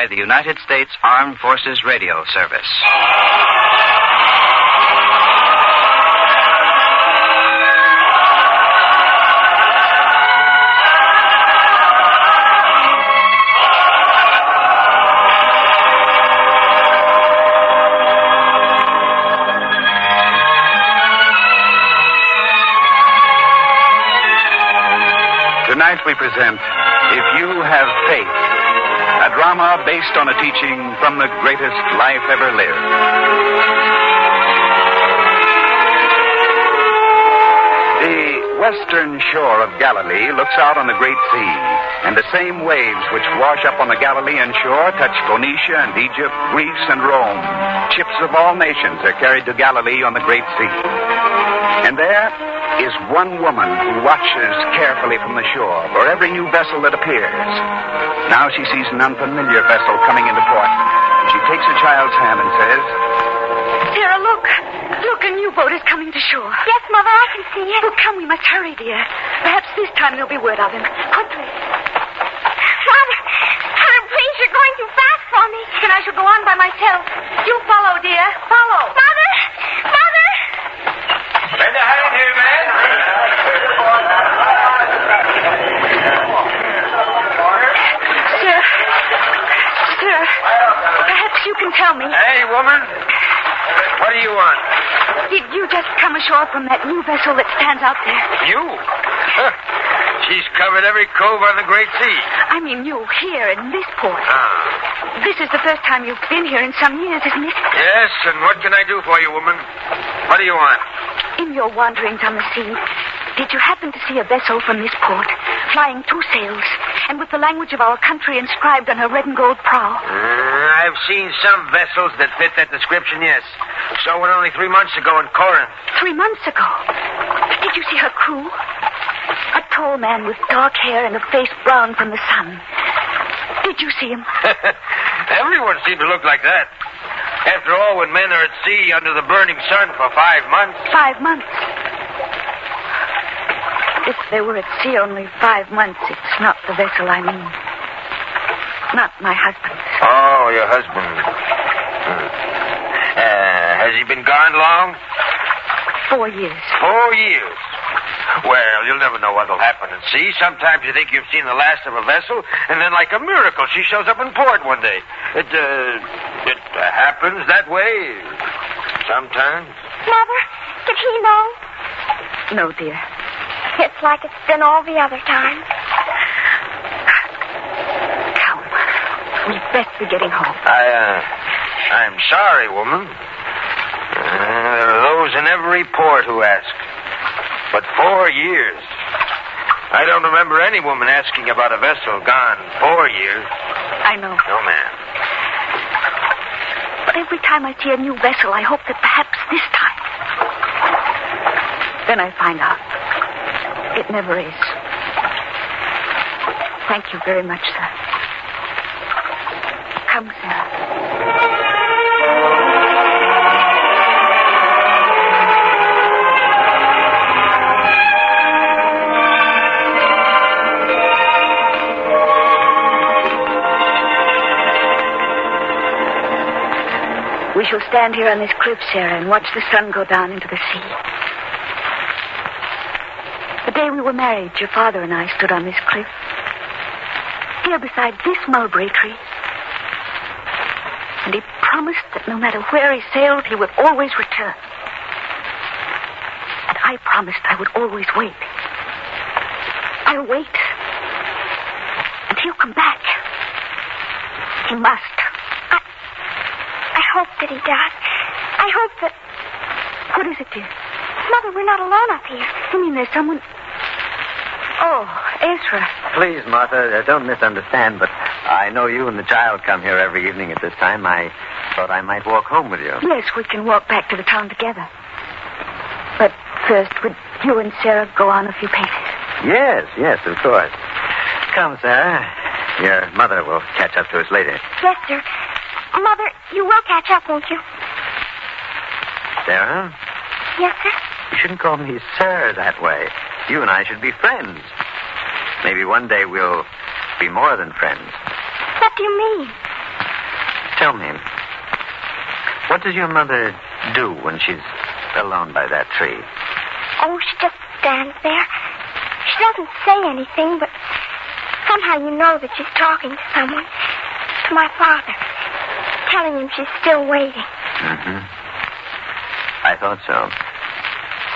by the United States Armed Forces Radio Service. Tonight we present If You Have Faith, a drama based on a teaching from the greatest life ever lived. The western shore of Galilee looks out on the great sea, and the same waves which wash up on the Galilean shore touch Phoenicia and Egypt, Greece and Rome. Ships of all nations are carried to Galilee on the great sea. And there is one woman who watches carefully from the shore for every new vessel that appears. Now she sees an unfamiliar vessel coming into port. She takes a child's hand and says, Sarah, look. Look, a new boat is coming to shore. Yes, Mother, I can see it. Oh, come, we must hurry, dear. Perhaps this time there'll be word of him. Quickly. Mother, please, you're going too fast for me. Then I shall go on by myself. You follow, dear. Follow. Mother! Lend a hand here, man. Sir, perhaps you can tell me. Hey, woman. What do you want? Did you just come ashore from that new vessel that stands out there? You? She's covered every cove on the Great Sea. I mean you, here in this port. Ah. This is the first time you've been here in some years, isn't it? Yes, and what can I do for you, woman? What do you want? In your wanderings on the sea, did you happen to see a vessel from this port, flying 2 sails, and with the language of our country inscribed on her red and gold prow? I've seen some vessels that fit that description, yes. Saw one only 3 months ago in Corinth. 3 months ago? Did you see her crew? A tall man with dark hair and a face brown from the sun. Did you see him? Everyone seemed to look like that. After all, when men are at sea under the burning sun for 5 months... 5 months? If they were at sea only 5 months, it's not the vessel I mean. Not my husband. Oh, your husband. Has he been gone long? 4 years. 4 years. Well, you'll never know what'll happen at sea. Sometimes you think you've seen the last of a vessel, and then like a miracle, she shows up in port one day. It happens that way. Sometimes. Mother, did he know? No, dear. It's like it's been all the other times. Come. We'd best be getting home. I'm sorry, woman. There are those in every port who ask. But 4 years. I don't remember any woman asking about a vessel gone 4 years. I know. No, ma'am. But every time I see a new vessel, I hope that perhaps this time. Then I find out. It never is. Thank you very much, sir. Come, Sarah. We shall stand here on this cliff, Sarah, and watch the sun go down into the sea. The day we were married, your father and I stood on this cliff, here beside this mulberry tree. And he promised that no matter where he sailed, he would always return. And I promised I would always wait. I'll wait. And he'll come back. He must. I hope that he does. I hope that... What is it, dear? Mother, we're not alone up here. You mean there's someone... Oh, Ezra. Please, Martha, don't misunderstand, but I know you and the child come here every evening at this time. I thought I might walk home with you. Yes, we can walk back to the town together. But first, would you and Sarah go on a few paces? Yes, of course. Come, Sarah. Your mother will catch up to us later. Yes, sir. Mother, you will catch up, won't you? Sarah? Yes, sir? You shouldn't call me sir that way. You and I should be friends. Maybe one day we'll be more than friends. What do you mean? tell me, what does your mother do when she's alone by that tree? Oh, she just stands there. She doesn't say anything, but somehow you know that she's talking to someone. To my father. Telling him she's still waiting. Mm-hmm. I thought so.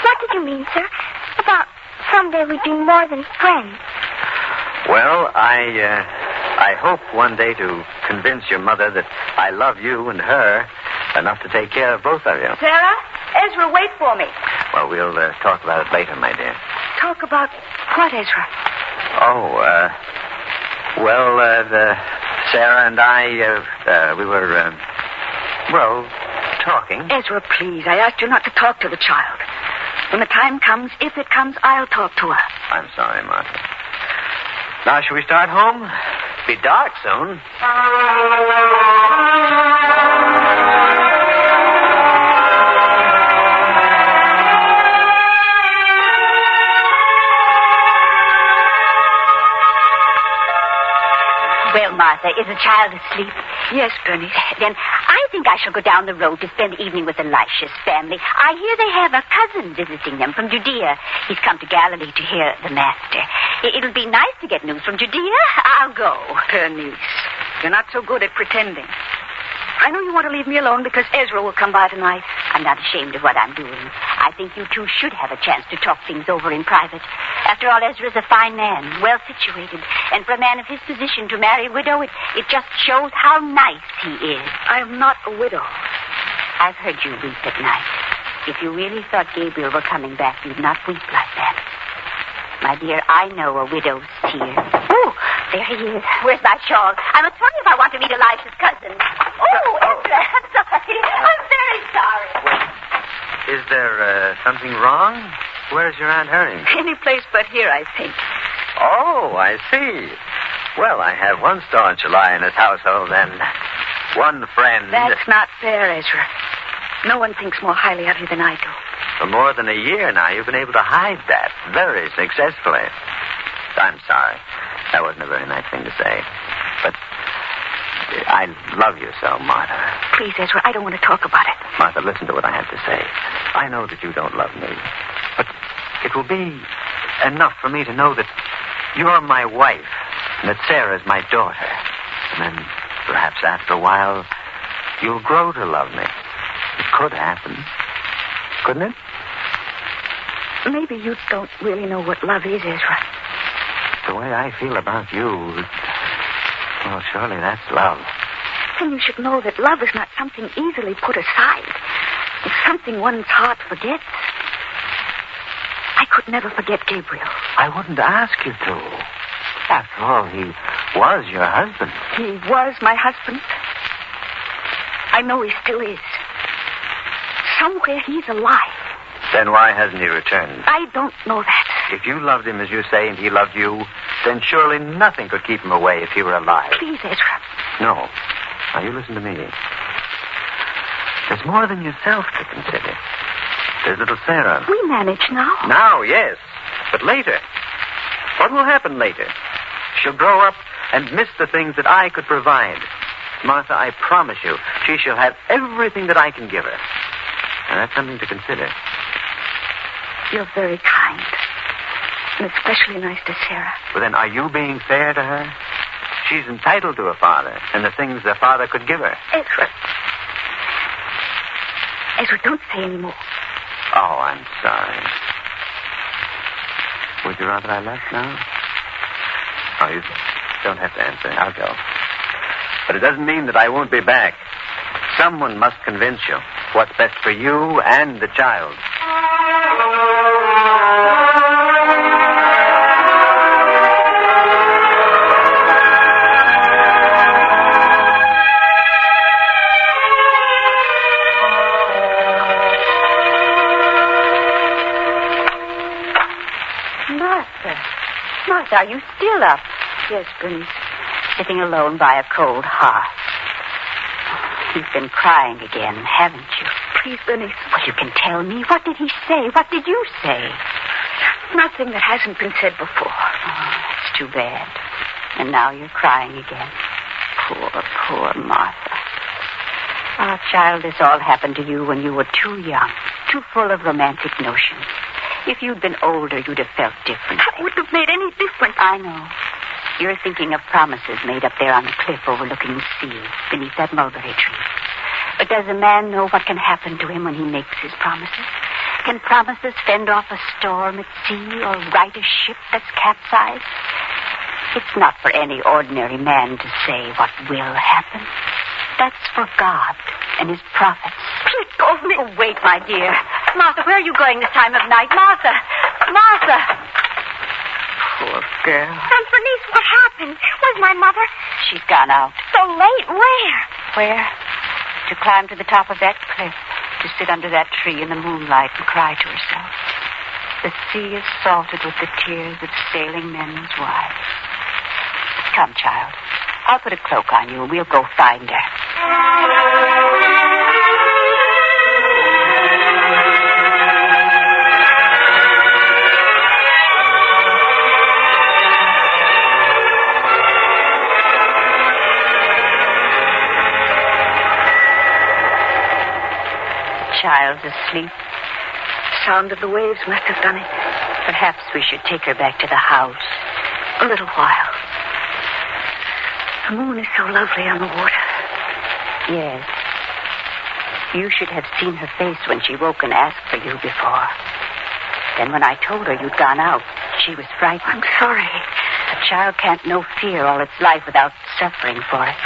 What did you mean, sir? About someday we'd be more than friends. Well, I hope one day to convince your mother that I love you and her enough to take care of both of you. Sarah? Ezra, wait for me. Well, we'll talk about it later, my dear. Talk about what, Ezra? Oh, Sarah and I, we were, talking. Ezra, please, I asked you not to talk to the child. When the time comes, if it comes, I'll talk to her. I'm sorry, Martha. Now, shall we start home? Be dark soon. Well, Martha, is the child asleep? Yes, Bernice. Then I think I shall go down the road to spend the evening with Elisha's family. I hear they have a cousin visiting them from Judea. He's come to Galilee to hear the master. It'll be nice to get news from Judea. I'll go. Bernice, you're not so good at pretending. I know you want to leave me alone because Ezra will come by tonight. I'm not ashamed of what I'm doing. I think you two should have a chance to talk things over in private. After all, Ezra's a fine man, well situated. And for a man of his position to marry a widow, it just shows how nice he is. I am not a widow. I've heard you weep at night. If you really thought Gabriel were coming back, you'd not weep like that. My dear, I know a widow's tears. Oh, there he is. Where's my shawl? I must tell you if I want to meet Elisha's cousin. Oh, Ezra, I'm sorry. I'm very sorry. Is there something wrong? Where's your Aunt hurrying? Any place but here, I think. Oh, I see. Well, I have one staunch ally in this household and one friend. That's not fair, Ezra. No one thinks more highly of you than I do. For more than a year now, you've been able to hide that very successfully. I'm sorry. That wasn't a very nice thing to say. But I love you so, Martha. Please, Ezra, I don't want to talk about it. Martha, listen to what I have to say. I know that you don't love me. But it will be enough for me to know that you're my wife and that Sarah's my daughter. And then perhaps after a while, you'll grow to love me. It could happen. Couldn't it? Maybe you don't really know what love is, Ezra. The way I feel about you, well, surely that's love. Then you should know that love is not something easily put aside. It's something one's heart forgets. I could never forget Gabriel. I wouldn't ask you to. After all, he was your husband. He was my husband. I know he still is. Somewhere he's alive. Then why hasn't he returned? I don't know that. If you loved him as you say and he loved you, then surely nothing could keep him away if he were alive. Please, Ezra. No. Now, you listen to me. There's more than yourself to consider. There's little Sarah. We manage now. Now, yes. But later. What will happen later? She'll grow up and miss the things that I could provide. Martha, I promise you, she shall have everything that I can give her. And that's something to consider. You're very kind. And especially nice to Sarah. Well, then, are you being fair to her? She's entitled to a father and the things a father could give her. Ezra. Ezra, don't say any more. Oh, I'm sorry. Would you rather I left now? Oh, you don't have to answer. I'll go. But it doesn't mean that I won't be back. Someone must convince you what's best for you and the child. Martha, are you still up? Yes, Bernice. Sitting alone by a cold hearth. You've been crying again, haven't you? Please, Bernice. Well, you can tell me. What did he say? What did you say? Nothing that hasn't been said before. Oh, that's too bad. And now you're crying again. Poor Martha. Oh, child, this all happened to you when you were too young, too full of romantic notions. If you'd been older, you'd have felt different. That wouldn't have made any difference. I know. You're thinking of promises made up there on the cliff overlooking the sea, beneath that mulberry tree. But does a man know what can happen to him when he makes his promises? Can promises fend off a storm at sea or right a ship that's capsized? It's not for any ordinary man to say what will happen. That's for God and his prophets. Let go of me. Oh, wait, my dear. Martha, where are you going this time of night? Martha! Martha! Poor girl. Aunt Bernice, what happened? Where's my mother? She's gone out. So late. Where? Where? To climb to the top of that cliff, to sit under that tree in the moonlight and cry to herself. The sea is salted with the tears of sailing men's wives. Come, child. I'll put a cloak on you and we'll go find her. Child's asleep. Sound of the waves must have done it. Perhaps we should take her back to the house. A little while. The moon is so lovely on the water. Yes. You should have seen her face when she woke and asked for you before. Then when I told her you'd gone out, she was frightened. I'm sorry. A child can't know fear all its life without suffering for it.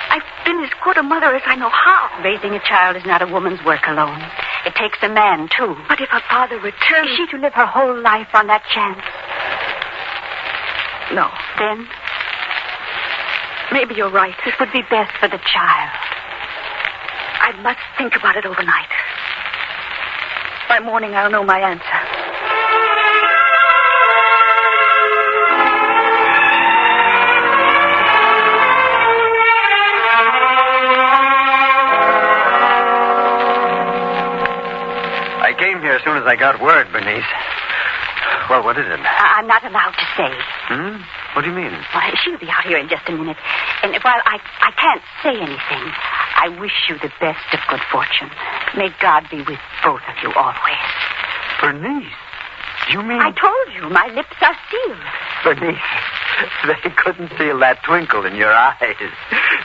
I've been as good a mother as I know how. Raising a child is not a woman's work alone. It takes a man, too. But if her father returns... Is she to live her whole life on that chance? No. Then? Maybe you're right. It would be best for the child. I must think about it overnight. By morning, I'll know my answer. I came here as soon as I got word, Bernice. Well, what is it? I'm not allowed to say. What do you mean? Well, she'll be out here in just a minute. And while I can't say anything, I wish you the best of good fortune. May God be with both of you always. Bernice, you mean... I told you, my lips are sealed. Bernice, they couldn't seal that twinkle in your eyes.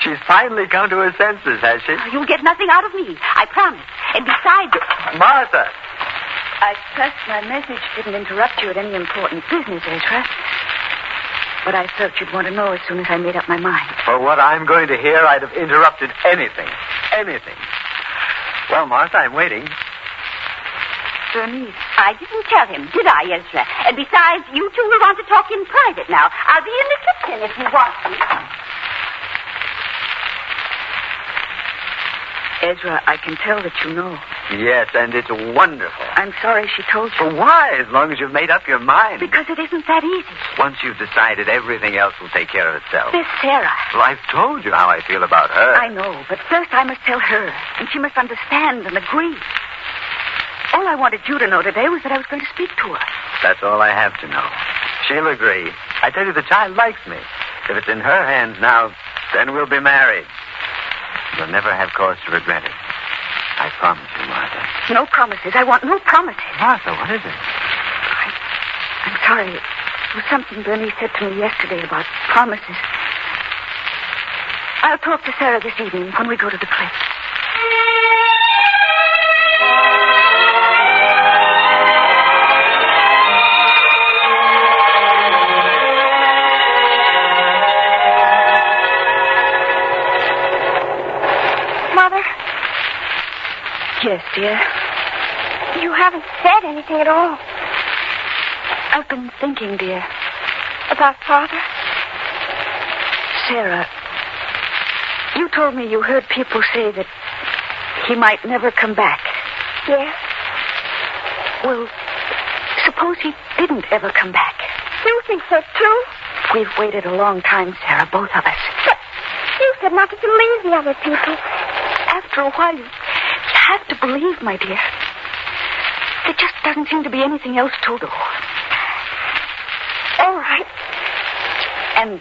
She's finally come to her senses, has she? You'll get nothing out of me, I promise. And besides... Martha! I trust my message didn't interrupt you at any important business, Ezra. But I felt you'd want to know as soon as I made up my mind. For what I'm going to hear, I'd have interrupted anything. Anything. Well, Martha, I'm waiting. Bernice. I didn't tell him, did I, Ezra? And besides, you two will want to talk in private now. I'll be in the kitchen if you want me. Ezra, I can tell that you know. Yes, and it's wonderful. I'm sorry she told you. But why, as long as you've made up your mind? Because it isn't that easy. Once you've decided, everything else will take care of itself. Miss Sarah. Well, I've told you how I feel about her. I know, but first I must tell her, and she must understand and agree. All I wanted you to know today was that I was going to speak to her. That's all I have to know. She'll agree. I tell you, the child likes me. If it's in her hands now, then we'll be married. You'll never have cause to regret it. I promise you, Martha. No promises. I want no promises. Martha, what is it? I'm sorry. It was something Bernice said to me yesterday about promises. I'll talk to Sarah this evening when we go to the cliff. Yes, dear. You haven't said anything at all. I've been thinking, dear. About Father? Sarah, you told me you heard people say that he might never come back. Yes. Well, suppose he didn't ever come back. You think so, too? We've waited a long time, Sarah, both of us. But you said not to believe the other people. After a while, you have to believe, my dear. There just doesn't seem to be anything else to do. All right. And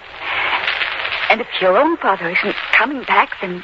if your own father isn't coming back, then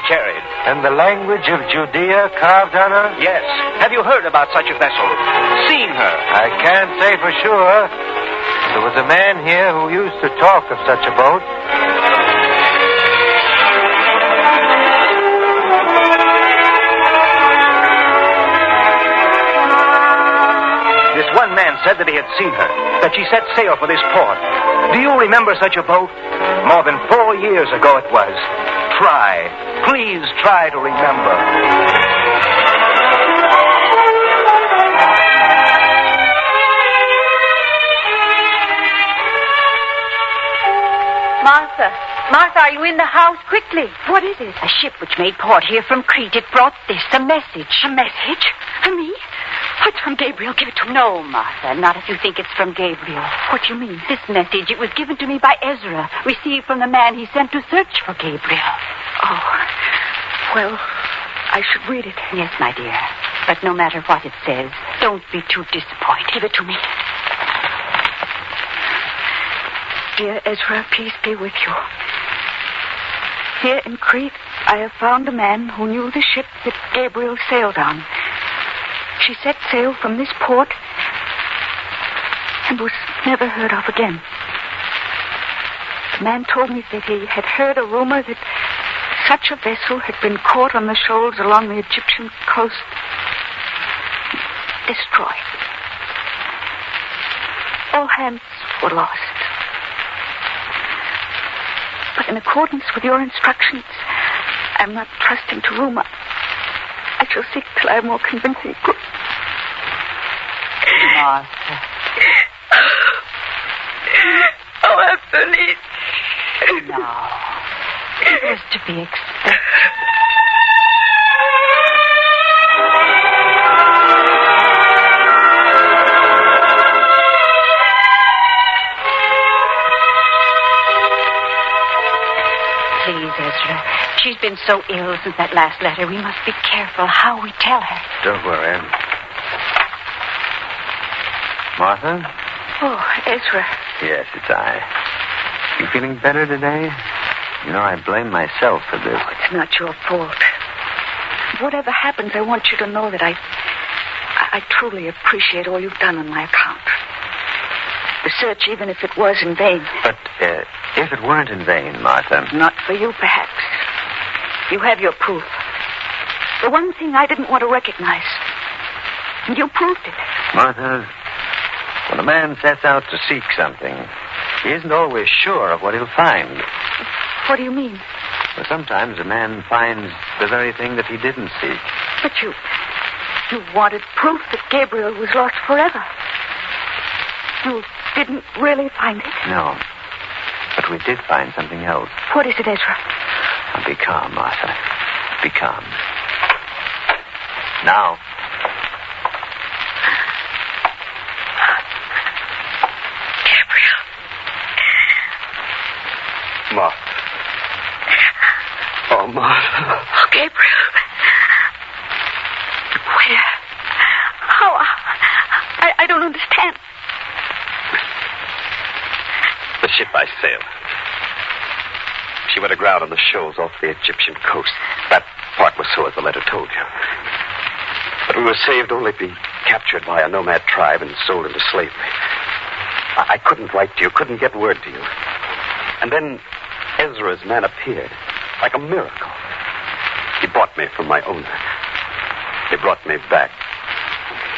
she carried. And the language of Judea carved on her? Yes. Have you heard about such a vessel? Seen her? I can't say for sure. There was a man here who used to talk of such a boat. This one man said that he had seen her, that she set sail for this port. Do you remember such a boat? More than 4 years ago it was. Try. Please try to remember. Martha, are you in the house? Quickly. What is it? A ship which made port here from Crete. It brought this, a message. A message? For me? It's from Gabriel. Give it to me. No, Martha, not if you think it's from Gabriel. What do you mean? This message, it was given to me by Ezra, received from the man he sent to search for Gabriel. Oh, well, I should read it. Yes, my dear. But no matter what it says, don't be too disappointed. Give it to me. Dear Ezra, peace be with you. Here in Crete, I have found a man who knew the ship that Gabriel sailed on. She set sail from this port and was never heard of again. The man told me that he had heard a rumor that such a vessel had been caught on the shoals along the Egyptian coast, destroyed. All hands were lost. But in accordance with your instructions, I'm not trusting to rumor. I shall seek till I have more convincing proof. Martha. Oh, Anthony. No. It was to be expected. Please, Ezra. She's been so ill since that last letter. We must be careful how we tell her. Don't worry. Martha? Oh, Ezra. Yes, it's I. You feeling better today? You know, I blame myself for this. Oh, it's not your fault. Whatever happens, I want you to know that I truly appreciate all you've done on my account. The search, even if it was in vain. But if it weren't in vain, Martha... Not for you, perhaps. You have your proof. The one thing I didn't want to recognize. And you proved it. Martha, when a man sets out to seek something, he isn't always sure of what he'll find. What do you mean? Well, sometimes a man finds the very thing that he didn't seek. But you wanted proof that Gabriel was lost forever. You didn't really find it? No. But we did find something else. What is it, Ezra? Now, be calm, Martha. Be calm. Now. Gabriel. Martha. Oh, Martha. Oh, Gabriel. Where? How? I don't understand. The ship I sailed. She went aground on the shoals off the Egyptian coast. That part was so, as the letter told you. But we were saved only to be captured by a nomad tribe and sold into slavery. I couldn't write to you, couldn't get word to you. And then Ezra's man appeared, like a miracle. He bought me from my owner. He brought me back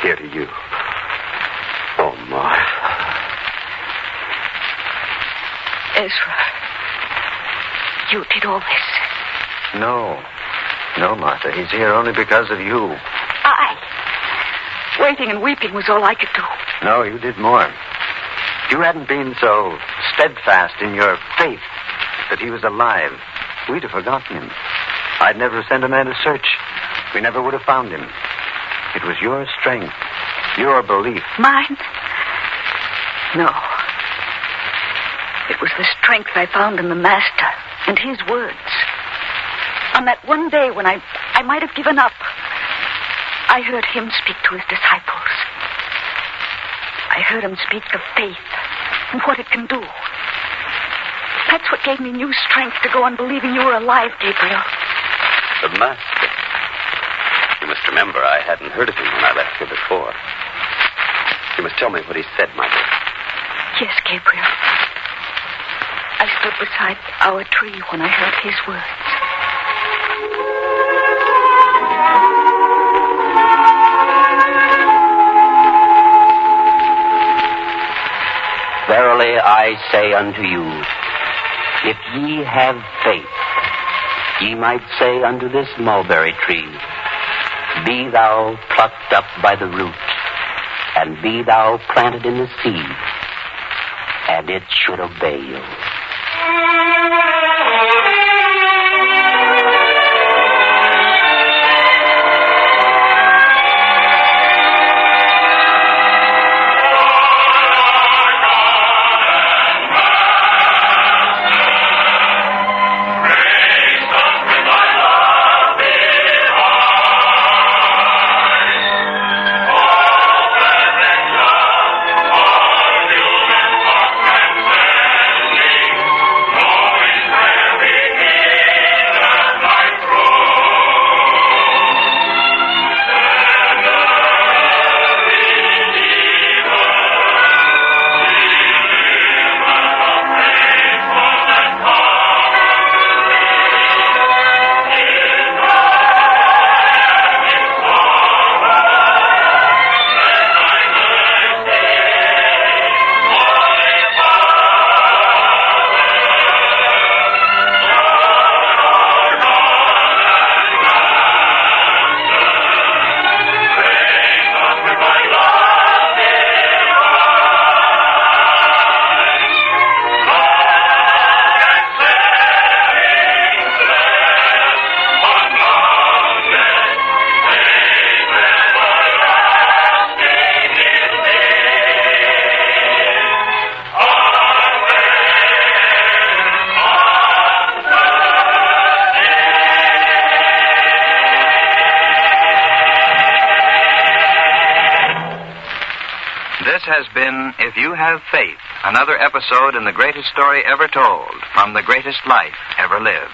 here to you. Oh, Martha. Ezra, you did all this. No, Martha. He's here only because of you. Waiting and weeping was all I could do. No, you did more. If you hadn't been so steadfast in your faith that he was alive, we'd have forgotten him. I'd never sent a man to search. We never would have found him. It was your strength, your belief. Mine? No. It was the strength I found in the Master and his words. On that one day when I might have given up, I heard him speak to his disciples. I heard him speak of faith and what it can do. That's what gave me new strength to go on believing you were alive, Gabriel. The master. You must remember I hadn't heard of him when I left here before. You must tell me what he said, my dear. Yes, Gabriel. I stood beside our tree when I heard his words. Verily I say unto you, if ye have faith, ye might say unto this mulberry tree, be thou plucked up by the root, and be thou planted in the sea, and it should obey you. This has been If You Have Faith, another episode in the greatest story ever told, from the greatest life ever lived.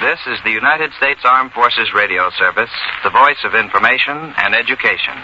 This is the United States Armed Forces Radio Service, the voice of information and education.